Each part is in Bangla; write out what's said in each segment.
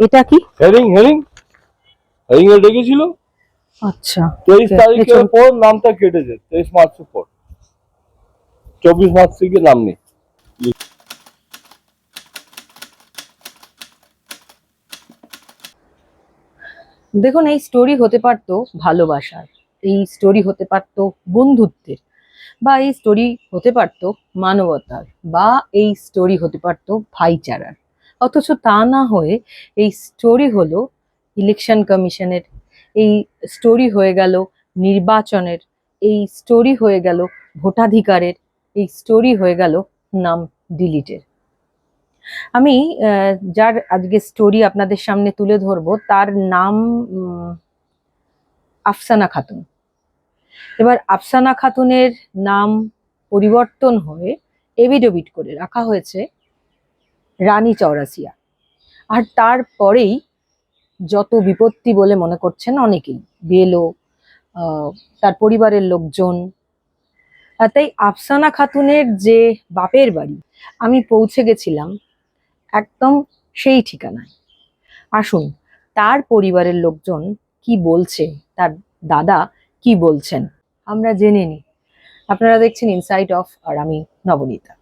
এটা কি? হেরিং হেরিং হেরিং এ ডেকেছিল। আচ্ছা, 23 তারিখের পর নামটা কেটেছে, 23 মার্চের পর। 24 মার্চ থেকে নাম নেই। দেখুন, এই স্টোরি হতে পারতো ভালোবাসার, এই স্টোরি হতে পারতো বন্ধুত্বের, বা এই স্টোরি হতে পারতো মানবতার, বা এই স্টোরি হতে পারতো ভাইচারার। অথচ তা না হয়ে এই স্টোরি হলো ইলেকশন কমিশনের, এই স্টোরি হয়ে গেল নির্বাচনের, এই স্টোরি হয়ে গেল ভোটাধিকারের, এই স্টোরি হয়ে গেল নাম ডিলিটের। আমি যার আজকে স্টোরি আপনাদের সামনে তুলে ধরবো তার নাম আফসানা খাতুন। এবার আফসানা খাতুনের নাম পরিবর্তন হয়ে এভিডেভিট করে রাখা হয়েছে রানী চৌরাসিয়া। আর তারপরেই যত বিপত্তি বলে মনে করছেন অনেকেই, বিএলও, তার পরিবারের লোকজন। আর তাই আফসানা খাতুনের যে বাপের বাড়ি, আমি পৌঁছে গেছিলাম একদম সেই ঠিকানায়। আসুন তার পরিবারের লোকজন কি বলছে, তার দাদা কি বলছেন, আমরা জেনে নিই। আপনারা দেখছেন ইনসাইট অফ, আর আমি নবনীতা।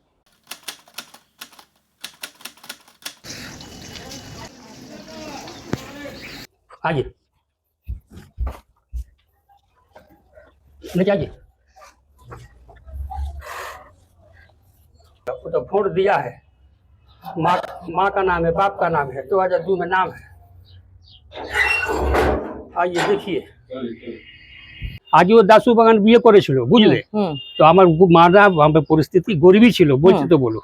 आइए लेके आइए। वो तो वोट दिया है, माँ माँ का नाम है, बाप का नाम है, 2002 में नाम है। आइए देखिए, আগে ও দাসু বাগান বিয়ে করেছিল বুঝলে। তো আমার মারা পরিস্থিতি গরিবই ছিল, বলছি তো বলো।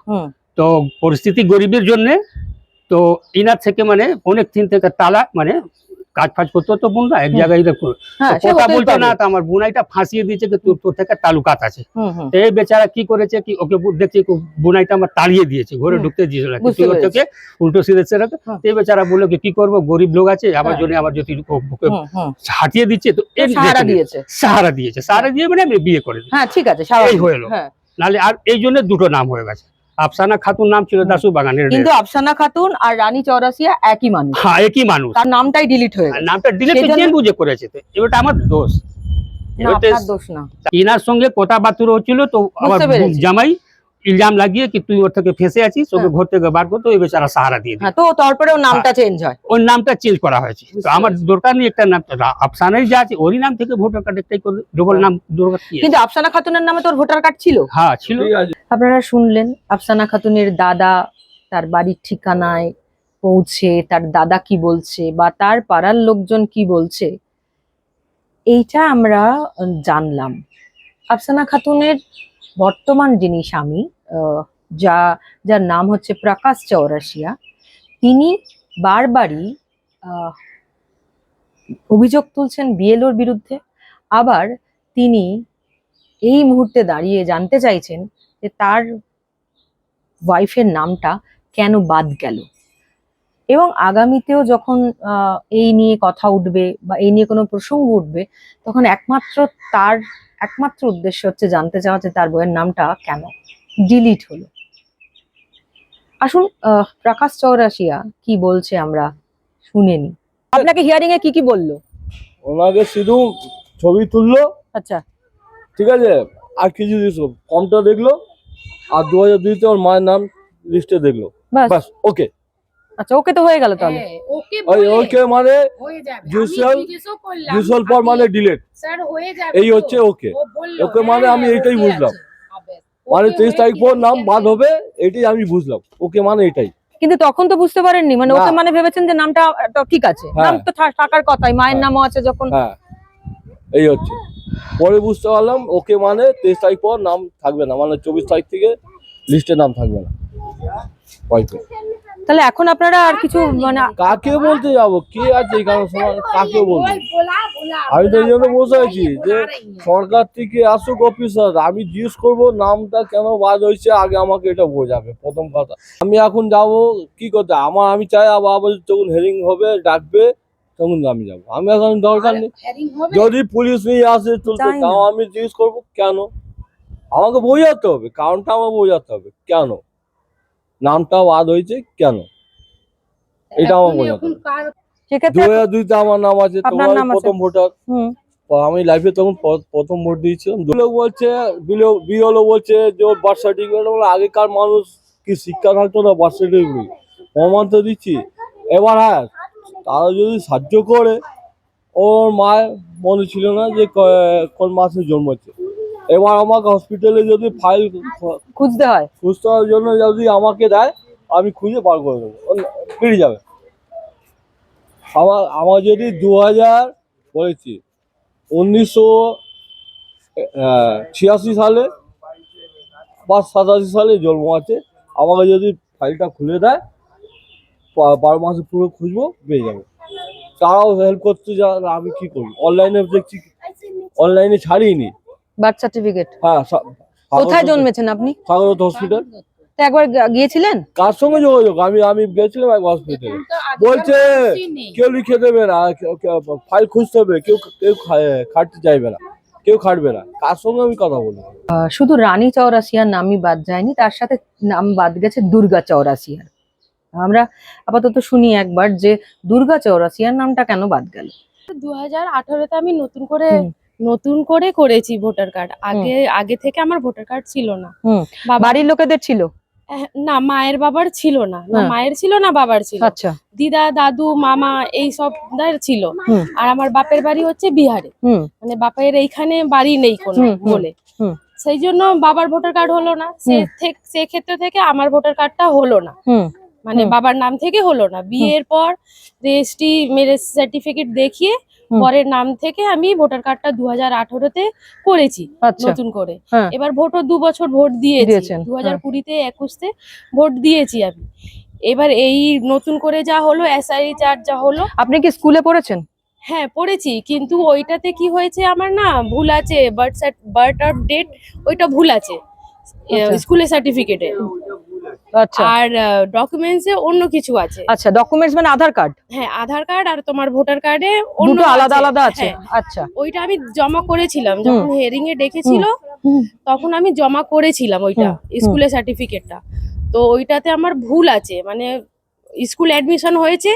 তো পরিস্থিতি গরিবের জন্য তো ইনার থেকে মানে অনেক দিন থেকে তালা মানে কাজ ফাজ করতো তো বোনরা এক জায়গায় কথা বলতো না, তো আমার বোনাইটা ফাঁসিয়ে দিয়েছে যে তোর থেকে তালুকাত আছে। তো এই বেচারা কি করেছে কি, ওকে দেখছি বোনাইটা আমার তাড়িয়ে দিয়েছে, ঘরে ঢুকতে দিয়েছিল না, তুই ওর থেকে উল্টো সিধে রাখে। এই বেচারা বললো কি করবো, গরিব লোক আছে, আমার জন্য আমার যদি হাতিয়ে দিচ্ছে, তো সাহারা দিয়েছে, সাহারা দিয়ে মানে আমি বিয়ে করে দিই। ঠিক আছে, এই হলো। নাহলে আর এই জন্য দুটো নাম হয়ে গেছে। আফসানা খাতুন নাম ছিল দাসু বাগানের, কিন্তু আফসানা খাতুন আর রানী চৌরাসিয়া একই মানুষ। হ্যাঁ একই মানুষ, তার নামটাই ডিলিট হয়ে গেছে। নামটা ডিলিট জেনে বুঝে করেছে, তো এটা আমার দোষ, আপনার দোষ না। ইনার সঙ্গে কথাবার্তা হচ্ছিল, তো আমার জামাই ইলজাম লাগিয়ে কি তুই ওর থেকে ফেসে আছিস, ওকে ঘর থেকে বার করতো, ওই বেচারা সাহারা দিয়ে দিই। তো তারপরে ওর নামটা চেঞ্জ হয়, ওর নামটা চেঞ্জ করা হয়েছে। তো আমার দরকার নেই একটা নাম, আফসানাই যা আছে ওরই নাম থেকে ভোটার কার্ড একটাই করে ডবল নাম দরকার। কিন্তু আফসানা খাতুনের নামে তোর ভোটার কার্ড ছিল? হ্যাঁ ছিল। আপনারা শুনলেন আফসানা খাতুনের দাদা তার বাড়ির ঠিকানায় পৌঁছে তার দাদা কি বলছে, বা তার পাড়ার লোকজন কি বলছে, এইটা আমরা জানলাম। আফসানা খাতুনের বর্তমান যিনি স্বামী, যার নাম হচ্ছে প্রকাশ চৌরাসিয়া, তিনি বারবারই অভিযোগ তুলছেন বিএলওর বিরুদ্ধে। আবার তিনি এই মুহূর্তে দাঁড়িয়ে জানতে চাইছেন যে তার ওয়াইফের নামটা কেন বাদ গেল, এবং আগামীতেও যখন এই নিয়ে কথা উঠবে বা এই নিয়ে কোনো প্রসঙ্গ উঠবে, তখন তার একমাত্র উদ্দেশ্য হচ্ছে জানতে চাওয়া যে তার বইয়ের নামটা কেন ডিলিট হলো। আসুন প্রকাশ চৌরাসিয়া কি বলছে আমরা শুনে নি। আপনাকে হিয়ারিং এ কি বললো? ওনাকে শুধু ছবি তুললো, আচ্ছা ঠিক আছে, আর কিছু ফর্মটা দেখলো, আর 2002-তে ওর মায়ের নাম লিস্টে দেখলো, বাস ওকে। আচ্ছা ওকে তো হয়ে গেল তাহলে। ওকে মানে ইউজুয়াল ফর মানে ডিলিট, এই হচ্ছে ওকে। ওকে মানে আমি এইটাই বুঝলাম, মানে 23 তারিখ পর নাম বাদ হবে, এটাই আমি বুঝলাম। ওকে মানে এটাই। কিন্তু তখন তো বুঝতে পারেননি, মানে ওকে মানে ভেবেছেন যে নামটা ঠিক আছে, নাম তো থাকার কথাই, মায়ের নামও আছে যখন। হ্যাঁ এই হচ্ছে, পরে বুঝতে পারলাম ওকে মানে 23 তারিখ পর নাম থাকবে না, মানে 24 তারিখ থেকে লিস্টে নাম থাকবে না। তাহলে এখন আপনারা আর কিছু মানে কাকে বলতে যাবো, কে আছে এখানে সময়, কাকে বলবো? আমি তো এই জন্য বসে আছি যে সরকার থেকে আসুক অফিসার, আমি জিজ্ঞেস করবো নামটা কেন বাদ হয়েছে, আগে আমাকে এটা বোঝাবে প্রথম কথা। আমি এখন যাব কি করতে, আমি চাই আবার যখন হেরিং হবে ডাকবে তখন আমি যাবো। আমি এখন দরকার নেই, যদি পুলিশ নিয়ে আসে চলতে, তাও আমি জিজ্ঞেস করবো কেন, আমাকে বোঝাতে হবে, কারণটা আমার বোঝাতে হবে কেন নামটা বাদ হয়েছে কেন। এটা আমার মনে হয়। সেক্ষেত্রে 2002-তে আমার নাম আছে, আপনার তোমার নাম আছে। প্রথম ভোটার। হুম আমি লাইফে তখন প্রথম ভোট দিয়েছিলাম। দু লোক বলছে, বিএলও বলছে যে ওর বার্থ সার্টিফিকেট, আগেকার মানুষ কি শিক্ষা থাকতো না বার্থ সার্টিফিকেট প্রমাণ তো দিচ্ছি। এবার হ্যাঁ, তারা যদি সাহায্য করে, ওর মায়ের মনে ছিল না যে কোন মাসে জন্মেছে। এবার আমাকে হসপিটালে যদি ফাইল খুঁজতে হয়। সুস্থ হওয়ার জন্য যদি আমাকে দেয়, আমি খুঁজে বার করে দেবো, ও পেরিয়ে যাবে। আমার যদি 2000 বলেছি 1986 সালে বা 87 সালে জন্ম আছে, আমাকে যদি ফাইলটা খুলে দেয়, 12 মাসে পুরো খুঁজবো, পেয়ে যাবে। তারাও হেল্প করতে যা, আমি কি করি, অনলাইনে দেখছি, অনলাইনে ছাড়িনি। বার্থ সার্টিফিকেট হ্যাঁ, কোথায় জন্মেছেন আপনি? সাগরত হসপিটাল। তো একবার গিয়েছিলেন? কার সঙ্গে যোগাযোগ, আমি গেছিলাম এক হসপিটালে, বলছে কেউ লিখে দেবে না, ফাইল খুঁজতে হবে, কেউ কেউ খাটতে চাইবে না, কেউ খাটবে না। কার সঙ্গে আমি কথা বলবো? শুধু রানী চৌরাসিয়ার নামই বাদ যায়নি, তার সাথে নাম বাদ গেছে দুর্গা চৌরাসিয়ার। আমরা আপাতত শুনি একবার যে দুর্গা চৌরাসিয়ার নামটা কেন বাদ গেল। 2018-তে আমি হুম। নতুন করে করেছি ভোটার কার্ড। আগে থেকে আমার ভোটার কার্ড ছিল না। হুম। বাড়ির লোকেদের ছিল? না, মায়ের বাবার ছিল না, না হ্যাঁ। মায়ের ছিল না বাবার ছিল। আচ্ছা। দিদা দাদু মামা এই সব ছিল। হুম। আর আমার বাপের বাড়ি হচ্ছে বিহারে, হুম মানে বাপের এইখানে বাড়ি নেই কোনো হুম, হুম, বলে। হুম। সেই জন্য বাবার ভোটার কার্ড হলো না। সে ক্ষেত্র থেকে আমার ভোটার কার্ডটা হলো না, হুম মানে হুম। বাবার নাম থেকে হলো না। বিয়ের পর রেজিস্ট্রি ম্যারেজ সার্টিফিকেট দেখিয়ে হুম। পরের নাম থেকে আমি ভোটার কার্ডটা 2018-তে করেছি আচ্ছা। নতুন করে। হ্যাঁ। এবার ভোটও 2 বছর ভোট দিয়েছি, দিয়েছেন, 2020-তে 21-তে ভোট দিয়েছি আমি। এবার এই নতুন করে যা হলো, এসআই চার্জ যা হলো। আপনি কি স্কুলে পড়েছেন? হ্যাঁ পড়েছি, কিন্তু ওইটাতে কি হয়েছে আমার না ভুল আছে, বার্থ অফ ডেট ওইটা ভুল আছে আচ্ছা। স্কুলের সার্টিফিকেটে। আচ্ছা আর ডকুমেন্টসে অন্য কিছু আছে। আচ্ছা, ডকুমেন্টস মানে আধার কার্ড? হ্যাঁ, আধার কার্ড আর তোমার ভোটার কার্ডে দুটো আলাদা আলাদা আছে? হ্যাঁ, আচ্ছা। ওইটা আমি জমা করেছিলাম যখন হেয়ারিং এ ডেকেছিল, হুম। তখন আমি জমা করেছিলাম ওইটা হুম। স্কুলের সার্টিফিকেটটা। তো ওইটাতে আমার ভুল আছে, মানে স্কুল অ্যাডমিশন হয়েছে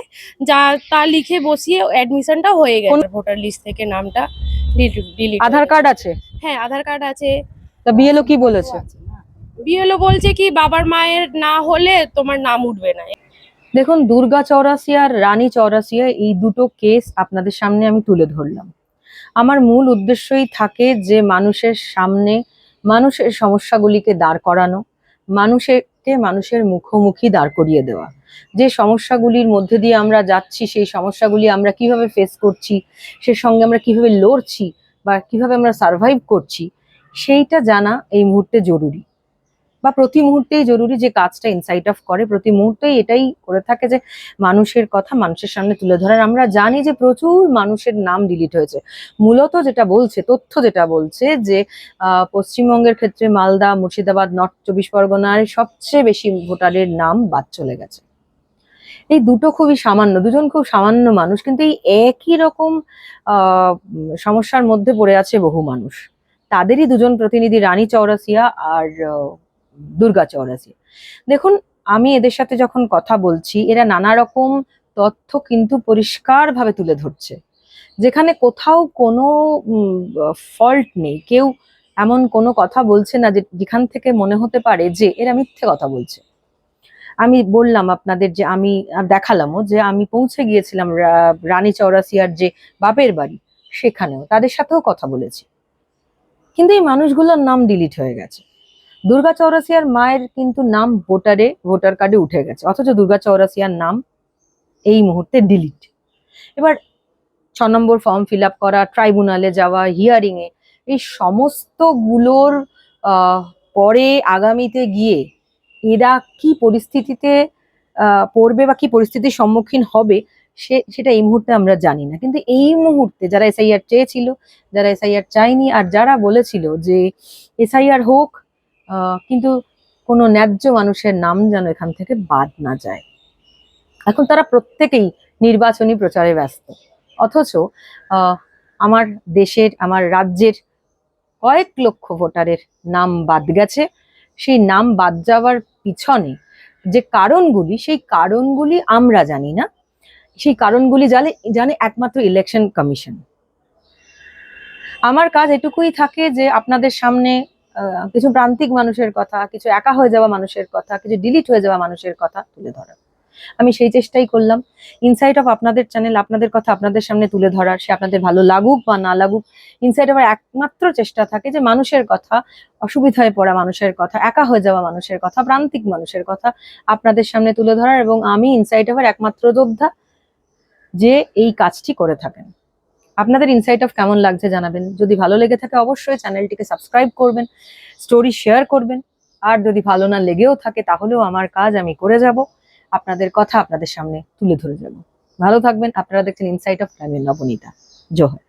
যা তা লিখে বসিয়ে অ্যাডমিশনটা হয়ে গেছে, ভোটার লিস্ট থেকে নামটা ডিলিট। আধার কার্ড আছে? হ্যাঁ, আধার কার্ড আছে। তা বিএলও কি বলেছে? বিএলও বলছে কি বাবার মায়ের না হলে তোমার নাম উঠবে না। দেখুন, দুর্গা চৌরাসিয়া আর রানী চৌরাসিয়া এই দুটো কেস আপনাদের সামনে আমি তুলে ধরলাম। আমার মূল উদ্দেশ্যই থাকে যে মানুষের সামনে মানুষের সমস্যাগুলিকে দাঁড় করানো, মানুষের মুখোমুখি দাঁড় করিয়ে দেওয়া। যে সমস্যাগুলির মধ্যে দিয়ে আমরা যাচ্ছি, সেই সমস্যাগুলি আমরা কিভাবে ফেস করছি, সে সঙ্গে আমরা কিভাবে লড়ছি বা কিভাবে আমরা সার্ভাইভ করছি, সেইটা জানা এই মুহূর্তে জরুরি, বা প্রতি মুহূর্তেই জরুরি। যে কাজটা ইনসাইট অফ করে প্রতি মুহূর্তেই এটাই করে থাকে যে মানুষের কথা মানুষের সামনে তুলে ধরার। আমরা জানি যে প্রচুর মানুষের নাম ডিলিট হয়েছে। মূলত যেটা বলছে, তথ্য যেটা বলছে যে পশ্চিমবঙ্গের ক্ষেত্রে মালদা, মুর্শিদাবাদ, নর্থ 24 পরগনায় সবচেয়ে বেশি ভোটারের নাম বাদ চলে গেছে। এই দুটো খুবই সামান্য, দুজন খুব সামান্য মানুষ, কিন্তু এই একই রকম সমস্যার মধ্যে পড়ে আছে বহু মানুষ। তাদেরই দুজন প্রতিনিধি, রানী চৌরাসিয়া আর দুর্গা চৌরাসিয়া। দেখুন, আমি এদের সাথে যখন কথা বলছি, এরা নানা রকম তথ্য কিন্তু পরিষ্কারভাবে তুলে ধরছে, যেখানে কোথাও কোনো ফল্ট নেই। কেউ এমন কোনো কথা বলছে না যেখান থেকে মনে হতে পারে যে এরা মিথ্যে কথা বলছে। আমি বললাম আপনাদের যে আমি দেখালামও যে আমি পৌঁছে গিয়েছিলাম রানী চৌরাসিয়ার যে বাপের বাড়ি, সেখানেও তাদের সাথেও কথা বলেছি, কিন্তু এই মানুষগুলোর নাম ডিলিট হয়ে গেছে। দুর্গা চৌরাসিয়ার মায়ের কিন্তু নাম ভোটার কার্ডে উঠে গেছে, অথচ দুর্গা চৌরাসিয়ার নাম এই মুহূর্তে ডিলিট। এবার 6 নম্বর ফর্ম ফিল আপ করা, ট্রাইব্যুনালে যাওয়া, হিয়ারিং এ, এই সমস্ত গুলোর পরে আগামীতে গিয়ে এরা কি পরিস্থিতিতে পড়বে বা কি পরিস্থিতির সম্মুখীন হবে সেটা এই মুহূর্তে আমরা জানি না। কিন্তু এই মুহূর্তে যারা এসআইআর চেয়েছিল, যারা এসআইআর চায়নি, আর যারা বলেছিল যে এসআইআর হোক কিন্তু কোনো ন্যায্য মানুষের নাম যেন এখান থেকে বাদ না যায়, এখন তারা প্রত্যেকেই নির্বাচনী প্রচারে ব্যস্ত। অথচ আমার দেশের, আমার রাজ্যের কয়েক লক্ষ ভোটারের নাম বাদ গেছে। সেই নাম বাদ যাওয়ার পিছনে যে কারণগুলি, সেই কারণগুলি আমরা জানি না, সেই কারণগুলি জানে একমাত্র ইলেকশন কমিশন। আমার কাজ এটুকুই থাকে যে আপনাদের সামনে কিছু প্রান্তিক মানুষের কথা, কিছু একা হয়ে যাওয়া মানুষের কথা, কিছু ডিলিট হয়ে যাওয়া মানুষের কথা তুলে ধরা। আমি সেই চেষ্টাই করলাম। ইনসাইট অফ আপনাদের চ্যানেল, আপনাদের কথা আপনাদের সামনে তুলে ধরার, সে আপনাদের ভালো লাগুক বা না লাগুক। ইনসাইট অফের একমাত্র চেষ্টা থাকে যে মানুষের কথা, অসুবিধায় পড়া মানুষের কথা, একা হয়ে যাওয়া মানুষের কথা, প্রান্তিক মানুষের কথা আপনাদের সামনে তুলে ধরার, এবং আমি ইনসাইট অফের একমাত্র যোদ্ধা যে এই কাজটি করে থাকেন। আপনাদের ইনসাইট অফ কেমন লাগছে জানাবেন। যদি ভালো লেগে থাকে অবশ্যই চ্যানেলটিকে সাবস্ক্রাইব করবেন, স্টোরি শেয়ার করবেন। আর যদি ভালো না লেগেও থাকে তাহলেও আমার কাজ আমি করে যাব, আপনাদের কথা আপনাদের সামনে তুলে ধরে যাব। ভালো থাকবেন। আপনারা দেখছেন ইনসাইট অফ, আমি নবনীতা। জোহর।